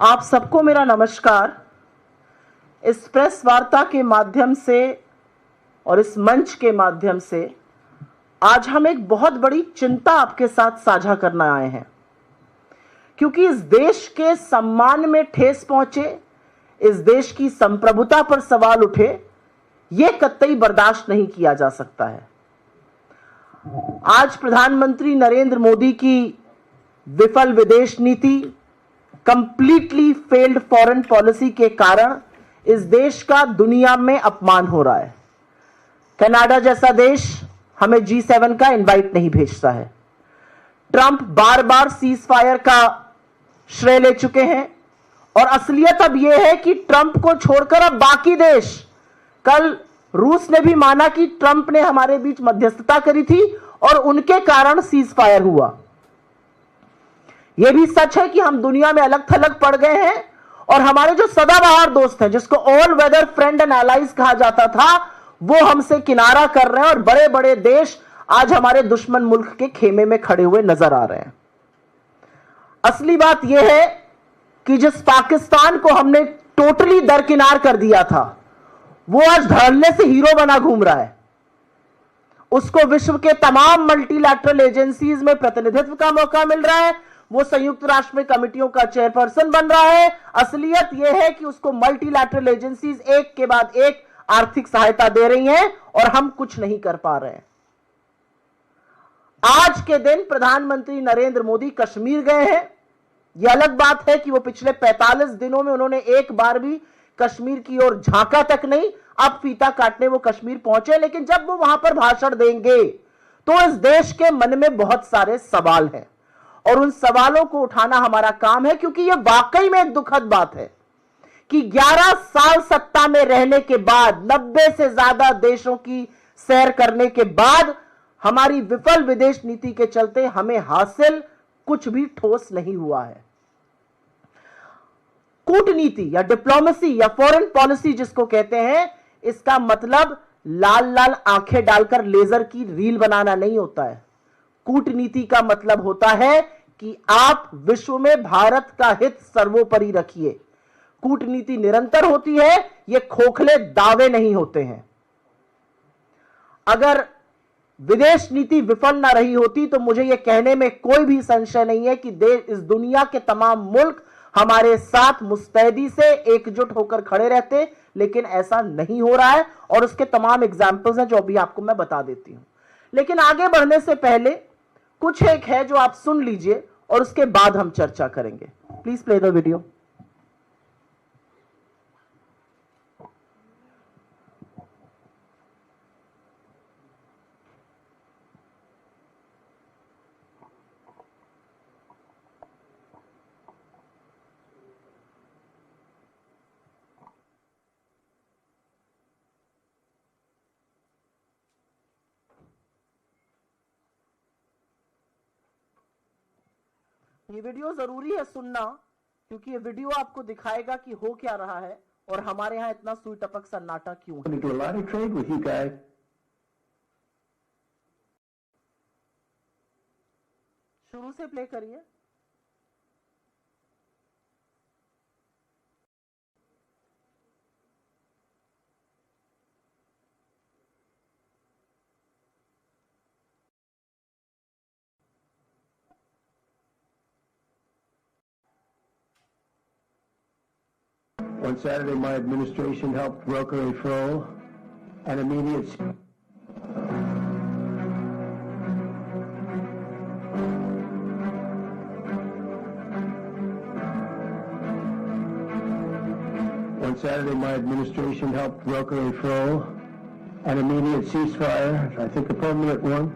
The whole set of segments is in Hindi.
आप सबको मेरा नमस्कार। इस प्रेस वार्ता के माध्यम से और इस मंच के माध्यम से आज हम एक बहुत बड़ी चिंता आपके साथ साझा करना आए हैं, क्योंकि इस देश के सम्मान में ठेस पहुंचे, इस देश की संप्रभुता पर सवाल उठे, यह कतई बर्दाश्त नहीं किया जा सकता है। आज प्रधानमंत्री नरेंद्र मोदी की विफल विदेश नीति, कंप्लीटली फेल्ड फॉरेन पॉलिसी के कारण इस देश का दुनिया में अपमान हो रहा है। कनाडा जैसा देश हमें G7 का इनवाइट नहीं भेजता है। ट्रंप बार बार सीज फायर का श्रेय ले चुके हैं और असलियत अब यह है कि ट्रंप को छोड़कर अब बाकी देश, कल रूस ने भी माना कि ट्रंप ने हमारे बीच मध्यस्थता करी थी और उनके कारण सीज फायर हुआ। यह भी सच है कि हम दुनिया में अलग थलग पड़ गए हैं और हमारे जो सदाबहार दोस्त हैं, जिसको all weather friend and allies कहा जाता था, वो हमसे किनारा कर रहे हैं और बड़े बड़े देश आज हमारे दुश्मन मुल्क के खेमे में खड़े हुए नजर आ रहे हैं। असली बात यह है कि जिस पाकिस्तान को हमने टोटली दरकिनार कर दिया था, वो आज धड़ल्ले से हीरो बना घूम रहा है। उसको विश्व के तमाम मल्टीलैटरल एजेंसीज में प्रतिनिधित्व का मौका मिल रहा है, वो संयुक्त राष्ट्र में कमिटियों का चेयरपर्सन बन रहा है। असलियत यह है कि उसको मल्टीलैटरल एजेंसीज एक के बाद एक आर्थिक सहायता दे रही हैं और हम कुछ नहीं कर पा रहे हैं। आज के दिन प्रधानमंत्री नरेंद्र मोदी कश्मीर गए हैं। यह अलग बात है कि वो पिछले 45 दिनों में उन्होंने एक बार भी कश्मीर की ओर झांका तक नहीं। अब फीता काटने वो कश्मीर पहुंचे, लेकिन जब वो वहां पर भाषण देंगे तो इस देश के मन में बहुत सारे सवाल हैं और उन सवालों को उठाना हमारा काम है, क्योंकि यह वाकई में एक दुखद बात है कि 11 साल सत्ता में रहने के बाद, 90 से ज्यादा देशों की सैर करने के बाद, हमारी विफल विदेश नीति के चलते हमें हासिल कुछ भी ठोस नहीं हुआ है। कूटनीति या डिप्लोमेसी या फॉरेन पॉलिसी जिसको कहते हैं, इसका मतलब लाल लाल आंखें डालकर लेजर की रील बनाना नहीं होता है। कूटनीति का मतलब होता है कि आप विश्व में भारत का हित सर्वोपरि रखिए। कूटनीति निरंतर होती है, ये खोखले दावे नहीं होते हैं। अगर विदेश नीति विफल ना रही होती तो मुझे यह कहने में कोई भी संशय नहीं है कि इस दुनिया के तमाम मुल्क हमारे साथ मुस्तैदी से एकजुट होकर खड़े रहते, लेकिन ऐसा नहीं हो रहा है और उसके तमाम एग्जाम्पल्स हैं जो अभी आपको मैं बता देती हूं। लेकिन आगे बढ़ने से पहले कुछ एक है जो आप सुन लीजिए और उसके बाद हम चर्चा करेंगे। Please play the video. ये वीडियो जरूरी है सुनना, क्योंकि ये वीडियो आपको दिखाएगा कि हो क्या रहा है और हमारे यहाँ इतना सुई टपक सन्नाटा क्यों है। शुरू से प्ले करिए। On Saturday, my administration helped broker a full and immediate On Saturday, my administration helped broker a full and immediate ceasefire, I think a permanent one,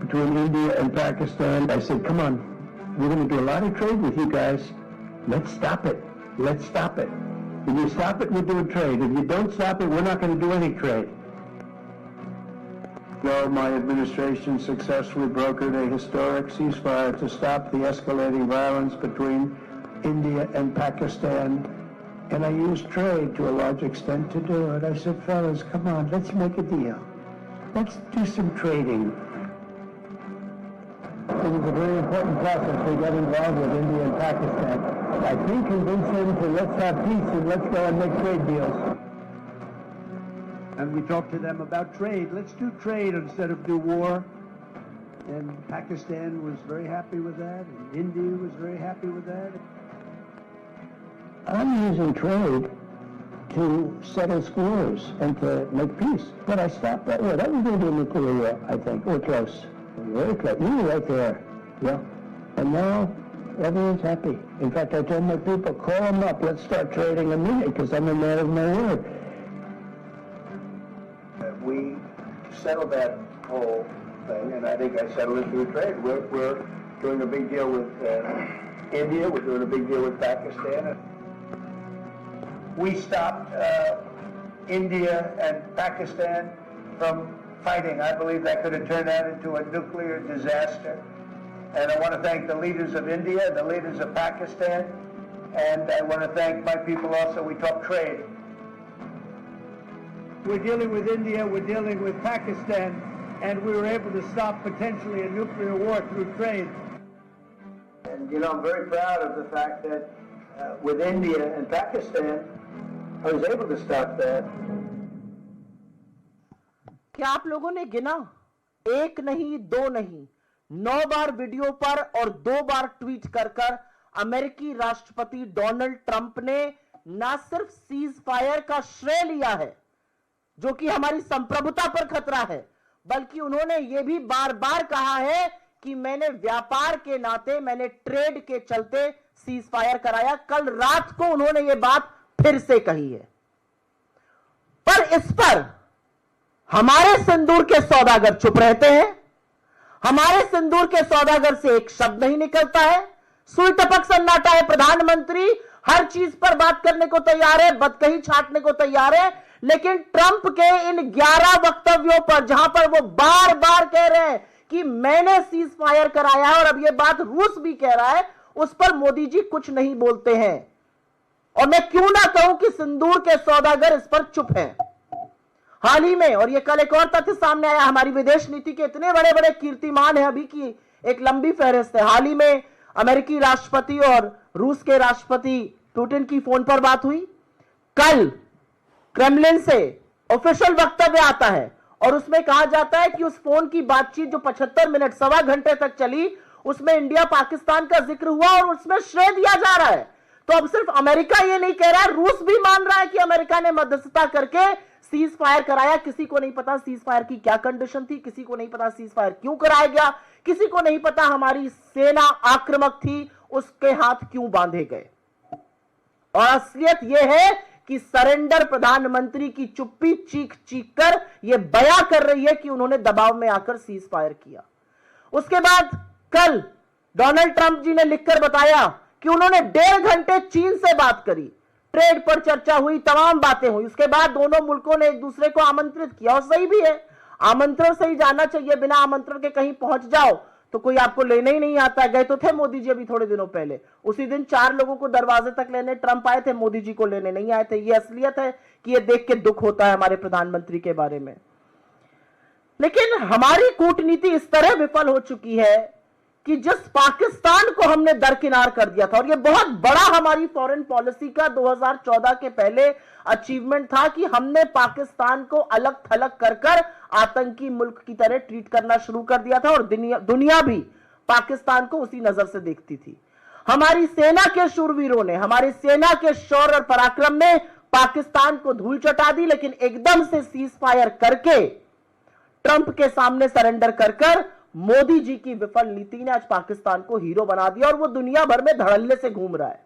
between India and Pakistan. I said, come on, we're going to do a lot of trade with you guys. Let's stop it. Let's stop it. If you stop it, we'll do a trade. If you don't stop it, we're not going to do any trade. Well, my administration successfully brokered a historic ceasefire to stop the escalating violence between India and Pakistan. And I used trade to a large extent to do it. I said, fellas, come on, let's make a deal. Let's do some trading. It was a very important process. We got involved with India and Pakistan. I think convince him to let's have peace and let's go and make trade deals. And we talked to them about trade. Let's do trade instead of do war. And Pakistan was very happy with that, and India was very happy with that. I'm using trade to settle scores and to make peace. But I stopped that war. That was going to be a nuclear war, I think. We're close. Very close. You were right there. Yeah. And now everyone's happy. In fact, I told my people, call them up. Let's start trading immediately because I'm a man of my word. We settled that whole thing, and I think I settled it through trade. We're doing a big deal with India. We're doing a big deal with Pakistan. We stopped India and Pakistan from fighting. I believe that could have turned that into a nuclear disaster. And I want to thank the leaders of India, the leaders of Pakistan, and I want to thank my people also. We talk trade. We're dealing with India, we're dealing with Pakistan, and we were able to stop potentially a nuclear war through trade. And, you know, I'm very proud of the fact that with India and Pakistan, I was able to stop that. क्या आप लोगों ने गिना? एक नहीं, दो नहीं, 9 बार वीडियो पर और 2 बार ट्वीट कर अमेरिकी राष्ट्रपति डोनाल्ड ट्रंप ने ना सिर्फ सीज फायर का श्रेय लिया है, जो कि हमारी संप्रभुता पर खतरा है, बल्कि उन्होंने यह भी बार बार कहा है कि मैंने व्यापार के नाते, मैंने ट्रेड के चलते सीज फायर कराया। कल रात को उन्होंने यह बात फिर से कही है। पर इस पर हमारे सिंदूर के सौदागर चुप रहते हैं। हमारे सिंदूर के सौदागर से एक शब्द नहीं निकलता है। सुई टपक सन्नाटा है। प्रधानमंत्री हर चीज पर बात करने को तैयार है, बदकही छाटने को तैयार है, लेकिन ट्रंप के इन 11 वक्तव्यों पर, जहां पर वो बार बार कह रहे हैं कि मैंने सीज फायर कराया है और अब यह बात रूस भी कह रहा है, उस पर मोदी जी कुछ नहीं बोलते हैं। और मैं क्यों ना कहूं कि सिंदूर के सौदागर इस पर चुप हैं। हाल ही में, और यह कल एक और तथ्य सामने आया, हमारी विदेश नीति के इतने बड़े बड़े कीर्तिमान है अभी की एक लंबी फहरिस्त है। हाल ही में अमेरिकी राष्ट्रपति और रूस के राष्ट्रपति पुतिन की फोन पर बात हुई। कल क्रेमलिन से ऑफिशियल वक्तव्य आता है और उसमें कहा जाता है कि उस फोन की बातचीत जो 75 मिनट, सवा घंटे तक चली, उसमें इंडिया पाकिस्तान का जिक्र हुआ और उसमें श्रेय दिया जा रहा है। तो अब सिर्फ अमेरिका ये नहीं कह रहा है, रूस भी मान रहा है कि अमेरिका ने मध्यस्थता करके सीज फायर कराया। किसी को नहीं पता सीज फायर की क्या कंडीशन थी, किसी को नहीं पता सीज फायर क्यों कराया गया, किसी को नहीं पता हमारी सेना आक्रामक थी, उसके हाथ क्यों बांधे गए। और असलियत यह है कि सरेंडर प्रधानमंत्री की चुप्पी चीख चीख कर यह बयां कर रही है कि उन्होंने दबाव में आकर सीज फायर किया। उसके बाद कल डोनाल्ड ट्रंप जी ने लिखकर बताया कि उन्होंने 1.5 घंटे चीन से बात करी, ट्रेड पर चर्चा हुई, तमाम बातें हुई। उसके बाद दोनों मुल्कों ने एक दूसरे को आमंत्रित किया, और सही भी है, आमंत्रण से ही जाना चाहिए। बिना आमंत्रण के कहीं पहुंच जाओ तो कोई आपको लेने ही नहीं आता। गए तो थे मोदी जी अभी थोड़े दिनों पहले, उसी दिन 4 लोगों को दरवाजे तक लेने ट्रंप आए थे, मोदी जी को लेने नहीं आए थे। ये असलियत है कि ये देख के दुख होता है हमारे प्रधानमंत्री के बारे में। लेकिन हमारी कूटनीति इस तरह विफल हो चुकी है कि जिस पाकिस्तान को हमने दरकिनार कर दिया था, और यह बहुत बड़ा हमारी फॉरेन पॉलिसी का 2014 के पहले अचीवमेंट था कि हमने पाकिस्तान को अलग थलग कर आतंकी मुल्क की तरह ट्रीट करना शुरू कर दिया था, और दुनिया भी पाकिस्तान को उसी नजर से देखती थी। हमारी सेना के शूरवीरों ने, हमारी सेना के शौर्य और पराक्रम ने पाकिस्तान को धूल चटा दी, लेकिन एकदम से सीज फायर करके ट्रंप के सामने सरेंडर कर मोदी जी की विफल नीति ने आज पाकिस्तान को हीरो बना दिया, और वो दुनिया भर में धड़ल्ले से घूम रहा है।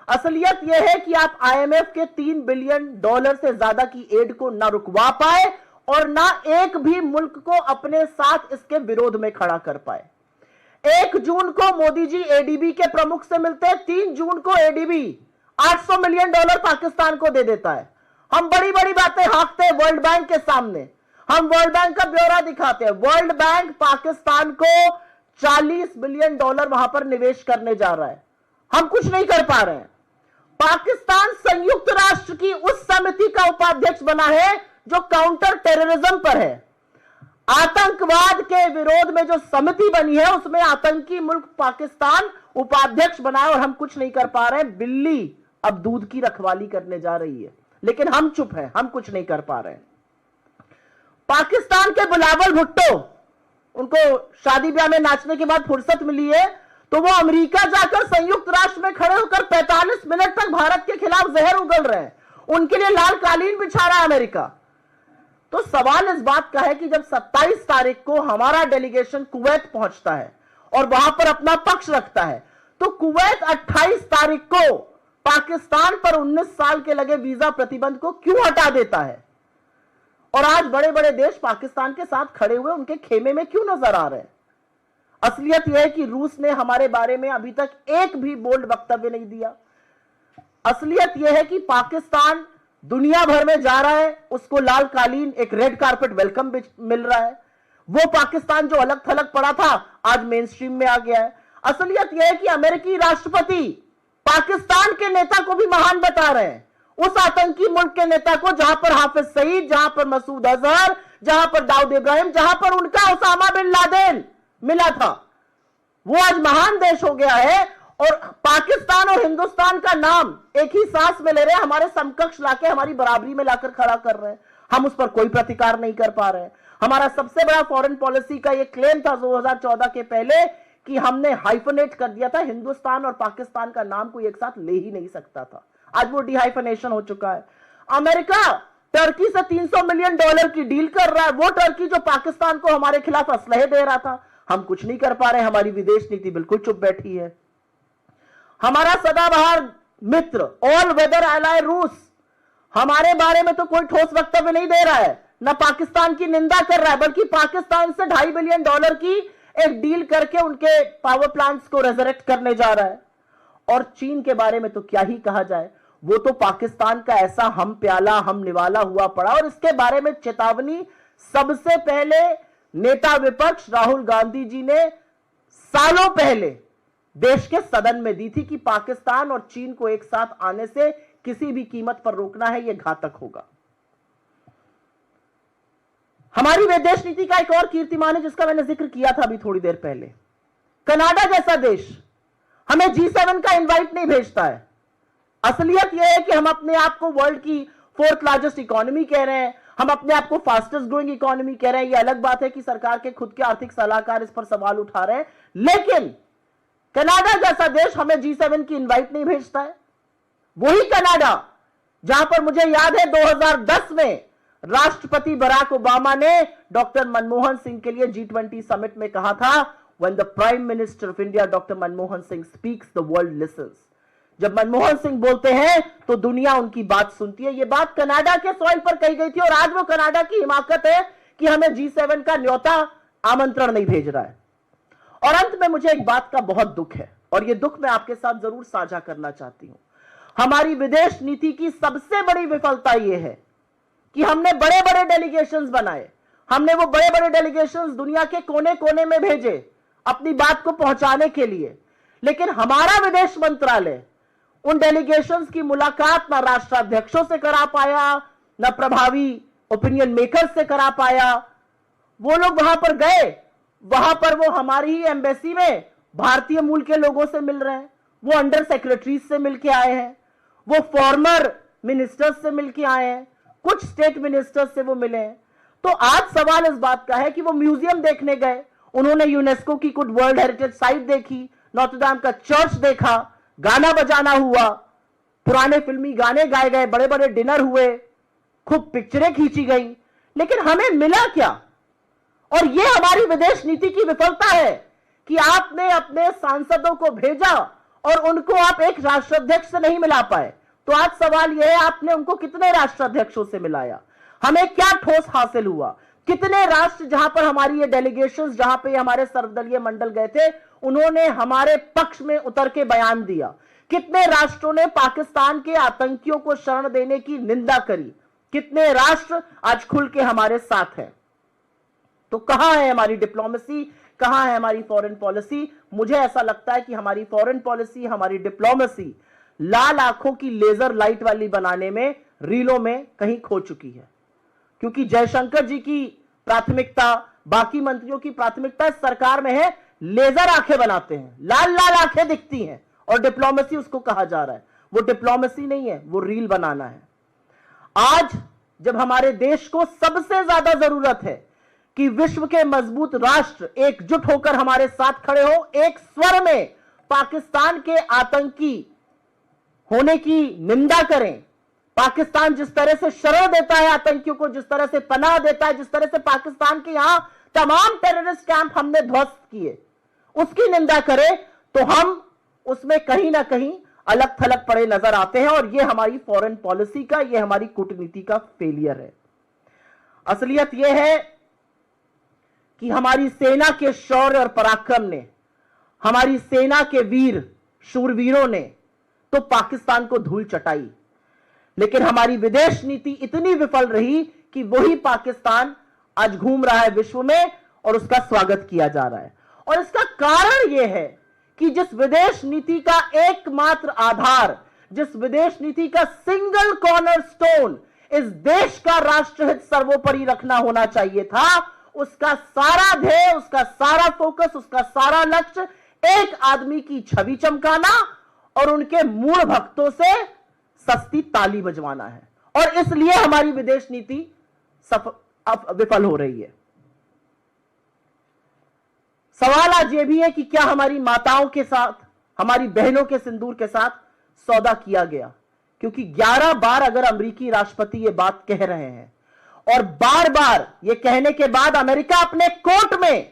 असलियत यह है कि आप IMF के $3 बिलियन से ज्यादा की एड को ना रुकवा पाए और ना एक भी मुल्क को अपने साथ इसके विरोध में खड़ा कर पाए। 1 जून को मोदी जी ADB के प्रमुख से मिलते हैं, 3 जून को ADB $800 मिलियन पाकिस्तान को दे देता है। हम बड़ी बड़ी बातें हाँकते हैं वर्ल्ड बैंक के सामने, हम वर्ल्ड बैंक का ब्यौरा दिखाते हैं। वर्ल्ड बैंक पाकिस्तान को $40 बिलियन वहां पर निवेश करने जा रहा है, हम कुछ नहीं कर पा रहे हैं। पाकिस्तान संयुक्त राष्ट्र की उस समिति का उपाध्यक्ष बना है जो काउंटर टेररिज्म पर है। आतंकवाद के विरोध में जो समिति बनी है उसमें आतंकी मुल्क पाकिस्तान उपाध्यक्ष बनाया और हम कुछ नहीं कर पा रहे हैं। बिल्ली अब दूध की रखवाली करने जा रही है, लेकिन हम चुप हैं, हम कुछ नहीं कर पा रहे हैं। पाकिस्तान के बिलावल भुट्टो, उनको शादी ब्याह में नाचने के बाद फुर्सत मिली है तो वो अमेरिका जाकर संयुक्त राष्ट्र में खड़े होकर 45 मिनट तक भारत के खिलाफ जहर उगल रहे हैं। उनके लिए लाल कालीन बिछा रहा है अमेरिका। तो सवाल इस बात का है कि जब 27 तारीख को हमारा डेलीगेशन कुवैत पहुंचता है और वहां पर अपना पक्ष रखता है, तो कुवैत 28 तारीख को पाकिस्तान पर 19 साल के लगे वीजा प्रतिबंध को क्यों हटा देता है? और आज बड़े बड़े देश पाकिस्तान के साथ खड़े हुए उनके खेमे में क्यों नजर आ रहे हैं? असलियत यह है कि रूस ने हमारे बारे में अभी तक एक भी बोल्ड वक्तव्य नहीं दिया। असलियत यह है कि पाकिस्तान दुनिया भर में जा रहा है, उसको लाल कालीन, एक रेड कारपेट वेलकम मिल रहा है। वो पाकिस्तान जो अलग थलग पड़ा था आज मेन स्ट्रीम में आ गया है। असलियत यह है कि अमेरिकी राष्ट्रपति पाकिस्तान के नेता को भी महान बता रहे हैं, उस आतंकी मुल्क के नेता को जहां पर हाफिज सईद, जहां पर मसूद अजहर, जहां पर दाऊद इब्राहिम, जहां पर उनका उसामा बिन लादेन मिला था। वो आज महान देश हो गया है और पाकिस्तान और हिंदुस्तान का नाम एक ही सांस में ले रहे हैं, हमारे समकक्ष लाके हमारी बराबरी में लाकर खड़ा कर रहे हैं। हम उस पर कोई प्रतिकार नहीं कर पा रहे हैं। हमारा सबसे बड़ा फॉरेन पॉलिसी का ये क्लेम था 2014 के पहले कि हमने हाइफनेट कर दिया था, हिंदुस्तान और पाकिस्तान का नाम कोई एक साथ ले ही नहीं सकता था। आज वो डिहाइफनेशन हो चुका है। अमेरिका टर्की से $300 मिलियन की डील कर रहा है, वो टर्की जो पाकिस्तान को हमारे खिलाफ असलहे दे रहा था। हम कुछ नहीं कर पा रहे, हमारी विदेश नीति बिल्कुल चुप बैठी है। हमारा सदाबहार मित्र ऑल वेदर एलाय रूस हमारे बारे में तो कोई ठोस वक्तव्य नहीं दे रहा है, न पाकिस्तान की निंदा कर रहा है, बल्कि पाकिस्तान से $2.5 बिलियन की एक डील करके उनके पावर प्लांट्स को रेजरेक्ट करने जा रहा है। और चीन के बारे में तो क्या ही कहा जाए, वो तो पाकिस्तान का ऐसा हम प्याला हम निवाला हुआ पड़ा। और इसके बारे में चेतावनी सबसे पहले नेता विपक्ष राहुल गांधी जी ने सालों पहले देश के सदन में दी थी कि पाकिस्तान और चीन को एक साथ आने से किसी भी कीमत पर रोकना है, यह घातक होगा। हमारी विदेश नीति का एक और कीर्तिमान है जिसका मैंने जिक्र किया था अभी थोड़ी देर पहले। कनाडा जैसा देश हमें G7 का इनवाइट नहीं भेजता है। असलियत यह है कि हम अपने आप को वर्ल्ड की 4th लार्जेस्ट इकोनॉमी कह रहे हैं, हम अपने आप को फास्टेस्ट ग्रोइंग इकोनॉमी कह रहे हैं। यह अलग बात है कि सरकार के खुद के आर्थिक सलाहकार इस पर सवाल उठा रहे हैं, लेकिन कनाडा जैसा देश हमें G7 की इनवाइट नहीं भेजता है। वही कनाडा जहां पर मुझे याद है 2010 में राष्ट्रपति बराक ओबामा ने डॉक्टर मनमोहन सिंह के लिए G20 समिट में कहा था, when the prime minister of India doctor Manmohan Singh speaks the world lessons. जब मनमोहन सिंह बोलते हैं तो दुनिया उनकी बात सुनती है। यह बात कनाडा के सॉइल पर कही गई थी और आज वो कनाडा की हिमाकत है कि हमें G7 का न्योता आमंत्रण नहीं भेज रहा है। और अंत में मुझे एक बात का बहुत दुख है और यह दुख मैं आपके साथ जरूर साझा करना चाहती हूं। हमारी विदेश नीति की सबसे बड़ी विफलता यह है कि हमने बड़े बड़े डेलीगेशंस बनाए, हमने वो बड़े बड़े डेलीगेशंस दुनिया के कोने कोने में भेजे अपनी बात को पहुंचाने के लिए, लेकिन हमारा विदेश मंत्रालय उन डेलीगेशंस की मुलाकात ना राष्ट्राध्यक्षों से करा पाया, ना प्रभावी ओपिनियन मेकर्स से करा पाया। वो लोग वहां पर गए, वहां पर वो हमारी ही एम्बेसी में भारतीय मूल के लोगों से मिल रहे हैं, वो अंडर सेक्रेटरीज से मिलके आए हैं, वो फॉर्मर मिनिस्टर्स से मिलके आए हैं, कुछ स्टेट मिनिस्टर्स से वो मिले हैं। तो आज सवाल इस बात का है कि वो म्यूजियम देखने गए, उन्होंने यूनेस्को की कुछ वर्ल्ड हेरिटेज साइट देखी, नॉत्र डेम का चर्च देखा, गाना बजाना हुआ, पुराने फिल्मी गाने गाए गए, बड़े बड़े डिनर हुए, खूब पिक्चरें खींची गई, लेकिन हमें मिला क्या? और यह हमारी विदेश नीति की विफलता है कि आपने अपने सांसदों को भेजा और उनको आप एक राष्ट्राध्यक्ष से नहीं मिला पाए। तो आज सवाल यह है, आपने उनको कितने राष्ट्राध्यक्षों से मिलाया? हमें क्या ठोस हासिल हुआ? कितने राष्ट्र जहां पर हमारी ये डेलीगेशंस, जहां पे हमारे सर्वदलीय मंडल गए थे, उन्होंने हमारे पक्ष में उतर के बयान दिया? कितने राष्ट्रों ने पाकिस्तान के आतंकियों को शरण देने की निंदा करी? कितने राष्ट्र आज खुल के हमारे साथ हैं? तो कहां है हमारी डिप्लोमेसी, कहां है हमारी फॉरेन पॉलिसी? मुझे ऐसा लगता है कि हमारी फॉरेन पॉलिसी, हमारी डिप्लोमेसी लाल आंखों की लेजर लाइट वाली बनाने में, रीलों में कहीं खो चुकी है। क्योंकि जयशंकर जी की प्राथमिकता, बाकी मंत्रियों की प्राथमिकता इस सरकार में है लेजर आंखें बनाते हैं, लाल लाल आंखें दिखती हैं, और डिप्लोमेसी उसको कहा जा रहा है। वो डिप्लोमेसी नहीं है, वो रील बनाना है। आज जब हमारे देश को सबसे ज्यादा जरूरत है कि विश्व के मजबूत राष्ट्र एकजुट होकर हमारे साथ खड़े हो, एक स्वर में पाकिस्तान के आतंकी होने की निंदा करें, पाकिस्तान जिस तरह से शरण देता है आतंकियों को, जिस तरह से पनाह देता है, जिस तरह से पाकिस्तान के यहां तमाम टेररिस्ट कैंप हमने ध्वस्त किए, उसकी निंदा करें, तो हम उसमें कहीं ना कहीं अलग थलग पड़े नजर आते हैं। और यह हमारी फॉरेन पॉलिसी का, यह हमारी कूटनीति का फेलियर है। असलियत यह है कि हमारी सेना के शौर्य और पराक्रम ने, हमारी सेना के वीर शूरवीरों ने तो पाकिस्तान को धूल चटाई, लेकिन हमारी विदेश नीति इतनी विफल रही कि वही पाकिस्तान आज घूम रहा है विश्व में और उसका स्वागत किया जा रहा है। और इसका कारण यह है कि जिस विदेश नीति का एकमात्र आधार, जिस विदेश नीति का सिंगल कॉर्नरस्टोन इस देश का राष्ट्रहित सर्वोपरि रखना होना चाहिए था, उसका सारा ध्येय, उसका सारा फोकस, उसका सारा लक्ष्य एक आदमी की छवि चमकाना और उनके मूल भक्तों से सस्ती ताली बजवाना है। और इसलिए हमारी विदेश नीति विफल हो रही है। सवाल आज यह भी है कि क्या हमारी माताओं के साथ, हमारी बहनों के सिंदूर के साथ सौदा किया गया? क्योंकि 11 बार अगर अमेरिकी राष्ट्रपति यह बात कह रहे हैं और बार बार यह कहने के बाद अमेरिका अपने कोर्ट में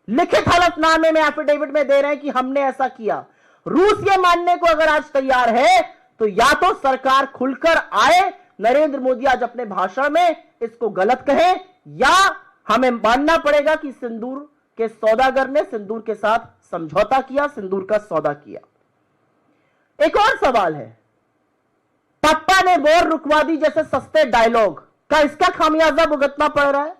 लिखित हलफनामे में, एफिडेविट में दे रहे हैं कि हमने ऐसा किया, रूस यह मानने को अगर आज तैयार है, तो या तो सरकार खुलकर आए, नरेंद्र मोदी आज अपने भाषण में इसको गलत कहे, या हमें मानना पड़ेगा कि सिंदूर के सौदागर ने सिंदूर के साथ समझौता किया, सिंदूर का सौदा किया। एक और सवाल है, पप्पा ने वॉर रुकवा दी जैसे सस्ते डायलॉग का इसका खामियाजा भुगतना पड़ रहा है?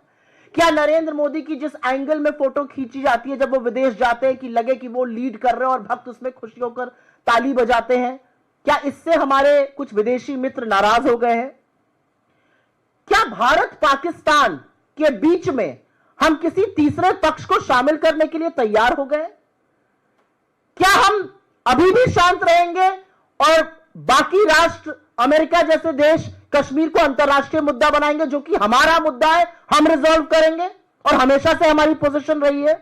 क्या नरेंद्र मोदी की जिस एंगल में फोटो खींची जाती है जब वो विदेश जाते हैं कि लगे कि वो लीड कर रहे हैं और भक्त उसमें खुशी होकर ताली बजाते हैं, क्या इससे हमारे कुछ विदेशी मित्र नाराज हो गए हैं? क्या भारत पाकिस्तान के बीच में हम किसी तीसरे पक्ष को शामिल करने के लिए तैयार हो गए? क्या हम अभी भी शांत रहेंगे और बाकी राष्ट्र, अमेरिका जैसे देश कश्मीर को अंतरराष्ट्रीय मुद्दा बनाएंगे जो कि हमारा मुद्दा है, हम रिजॉल्व करेंगे? और हमेशा से हमारी पोजीशन रही है।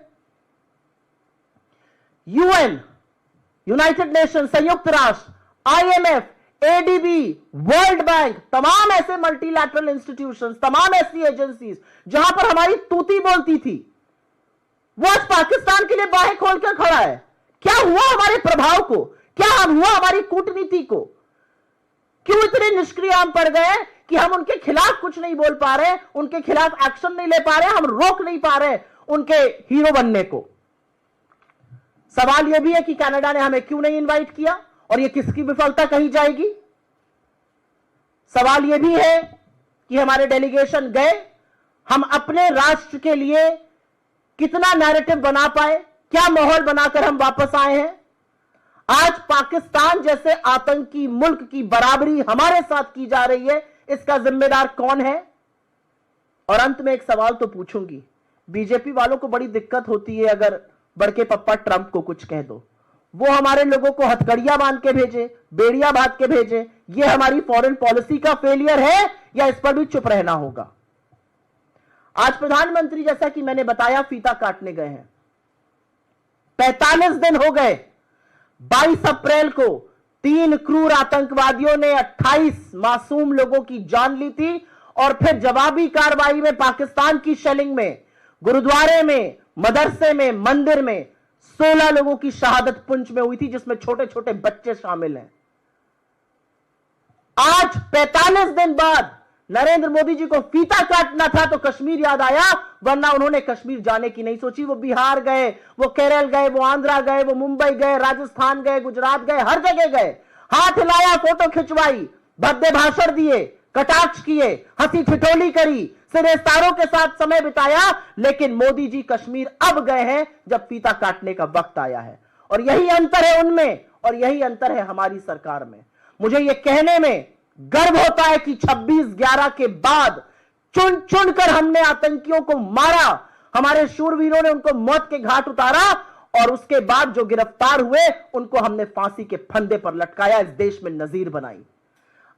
यूएन, यूनाइटेड नेशन, संयुक्त राष्ट्र, आईएमएफ, एडीबी, वर्ल्ड बैंक, तमाम ऐसे मल्टीलैटरल इंस्टीट्यूशंस, तमाम ऐसी एजेंसीज जहां पर हमारी तूती बोलती थी, वो आज पाकिस्तान के लिए बाहें खोलकर खड़ा है। क्या हुआ हमारे प्रभाव को? क्या हम हुआ हमारी कूटनीति को? क्यों इतने निष्क्रिय हम पड़ गए कि हम उनके खिलाफ कुछ नहीं बोल पा रहे, उनके खिलाफ एक्शन नहीं ले पा रहे, हम रोक नहीं पा रहे उनके हीरो बनने को? सवाल यह भी है कि कनाडा ने हमें क्यों नहीं इनवाइट किया और यह किसकी विफलता कही जाएगी? सवाल यह भी है कि हमारे डेलीगेशन गए, हम अपने राष्ट्र के लिए कितना नैरेटिव बना पाए, क्या माहौल बनाकर हम वापस आए हैं? आज पाकिस्तान जैसे आतंकी मुल्क की बराबरी हमारे साथ की जा रही है, इसका जिम्मेदार कौन है? और अंत में एक सवाल तो पूछूंगी, बीजेपी वालों को बड़ी दिक्कत होती है अगर बड़के पप्पा ट्रंप को कुछ कह दो, वो हमारे लोगों को हथकड़ियां बांध के भेजे, बेड़िया बांध के भेजे। ये हमारी फॉरेन पॉलिसी का फेलियर है या इस पर भी चुप रहना होगा? आज प्रधानमंत्री, जैसा कि मैंने बताया, फीता काटने गए हैं। 45 दिन हो गए। 22 अप्रैल को 3 क्रूर आतंकवादियों ने 28 मासूम लोगों की जान ली थी और फिर जवाबी कार्रवाई में पाकिस्तान की शेलिंग में, गुरुद्वारे में, मदरसे में, मंदिर में 16 लोगों की शहादत पुंछ में हुई थी, जिसमें छोटे छोटे बच्चे शामिल हैं। आज 45 दिन बाद नरेंद्र मोदी जी को फीता काटना था तो कश्मीर याद आया, वरना उन्होंने कश्मीर जाने की नहीं सोची। वो बिहार गए, वो केरल गए, वो आंध्रा गए, वो मुंबई गए, राजस्थान गए, गुजरात गए, हर जगह गए, हाथ हिलाया, फोटो खिंचवाई, भद्दे भाषण दिए, कटाक्ष किए, हंसी ठिठोली करी, सिरेस्तारों के साथ समय बिताया। लेकिन मोदी जी कश्मीर अब गए हैं जब फीता काटने का वक्त आया है। और यही अंतर है उनमें और यही अंतर है हमारी सरकार में। मुझे यह कहने में गर्व होता है कि 26/11 के बाद चुन चुनकर हमने आतंकियों को मारा, हमारे शूरवीरों ने उनको मौत के घाट उतारा और उसके बाद जो गिरफ्तार हुए उनको हमने फांसी के फंदे पर लटकाया, इस देश में नजीर बनाई।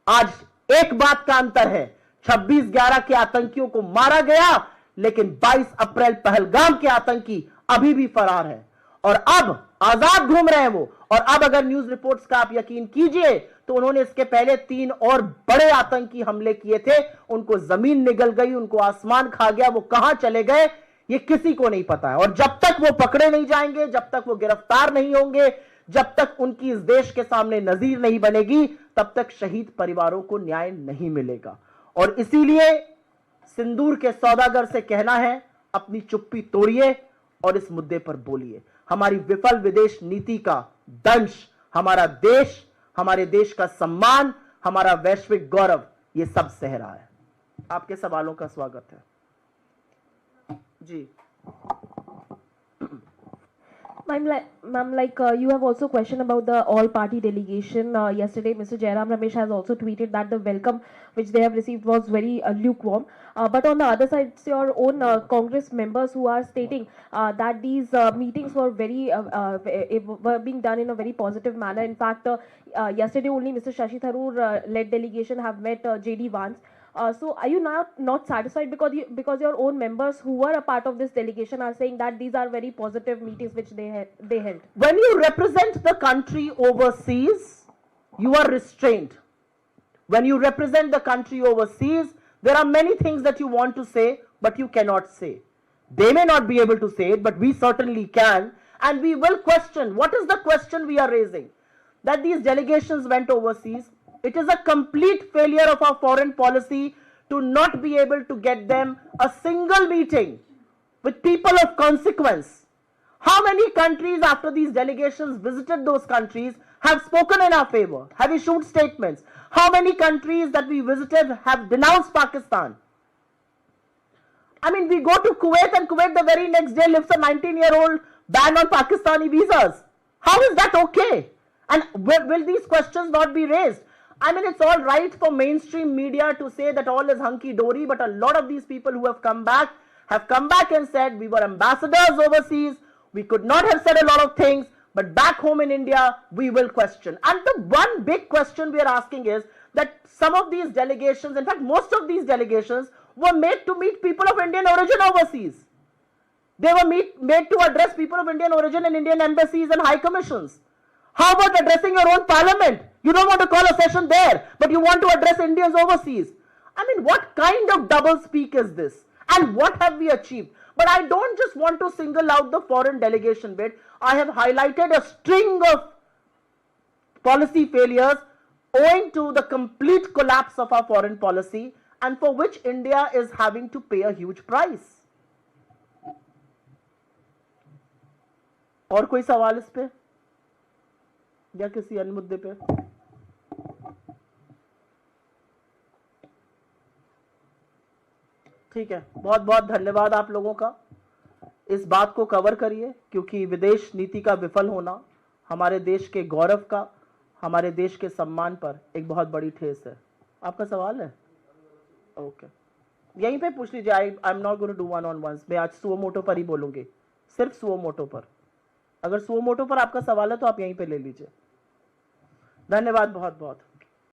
आज एक बात का अंतर है, 26/11 के आतंकियों को मारा गया, लेकिन 22 अप्रैल पहलगाम के आतंकी अभी भी फरार है और अब आजाद घूम रहे हैं वो। और अब अगर न्यूज रिपोर्ट्स का आप यकीन कीजिए तो उन्होंने इसके पहले 3 और बड़े आतंकी हमले किए थे, उनको जमीन निगल गई, उनको आसमान खा गया, वो कहां चले गए ये किसी को नहीं पता है। और जब तक वो पकड़े नहीं जाएंगे, जब तक वो गिरफ्तार नहीं होंगे, जब तक उनकी इस देश के सामने नजीर नहीं बनेगी, तब तक शहीद परिवारों को न्याय नहीं मिलेगा। और इसीलिए सिंदूर के सौदागर से कहना है, अपनी चुप्पी तोड़िए और इस मुद्दे पर बोलिए। हमारी विफल विदेश नीति का दंश हमारा देश, हमारे देश का सम्मान, हमारा वैश्विक गौरव, ये सब सह रहा है। आपके सवालों का स्वागत है जी। Ma'am, you have also questioned about the all-party delegation. Yesterday, Mr. Jairam Ramesh has also tweeted that the welcome which they have received was very lukewarm. But on the other side, it's your own Congress members who are stating that these meetings were were being done in a very positive manner. In fact, yesterday only Mr. Shashi Tharoor led delegation have met J.D. Vance. So are you not satisfied because your own members who were a part of this delegation are saying that these are very positive meetings which they held? When you represent the country overseas, you are restrained. When you represent the country overseas, there are many things that you want to say, but you cannot say. They may not be able to say it, but we certainly can, and we will question. What is the question we are raising? That these delegations went overseas. It is a complete failure of our foreign policy to not be able to get them a single meeting with people of consequence. How many countries after these delegations visited those countries have spoken in our favor, have issued statements? How many countries that we visited have denounced Pakistan? I mean, we go to Kuwait and Kuwait the very next day lifts a 19-year-old ban on Pakistani visas. How is that okay? And will these questions not be raised? I mean, it's all right for mainstream media to say that all is hunky-dory, but a lot of these people who have come back and said we were ambassadors overseas, we could not have said a lot of things, but back home in India, we will question. And the one big question we are asking is that some of these delegations, in fact, most of these delegations were made to meet people of Indian origin overseas. They were made to address people of Indian origin in Indian embassies and high commissions. How about addressing your own parliament? You don't want to call a session there, but you want to address Indians overseas. I mean, what kind of double speak is this? And what have we achieved? But I don't just want to single out the foreign delegation bit. I have highlighted a string of policy failures owing to the complete collapse of our foreign policy and for which India is having to pay a huge price. और कोई सवाल इस पे या किसी अन्य मुद्दे पे? ठीक है, बहुत बहुत धन्यवाद आप लोगों का। इस बात को कवर करिए क्योंकि विदेश नीति का विफल होना हमारे देश के गौरव का, हमारे देश के सम्मान पर एक बहुत बड़ी ठेस है। आपका सवाल है? ओके, यहीं पे पूछ लीजिए। I am not going to do one on ones. मैं आज सुओ मोटो पर ही बोलूंगी, सिर्फ सुओ मोटो पर। अगर सुओ मोटो पर आपका सवाल है तो आप यहीं पे ले लीजिए। धन्यवाद बहुत बहुत।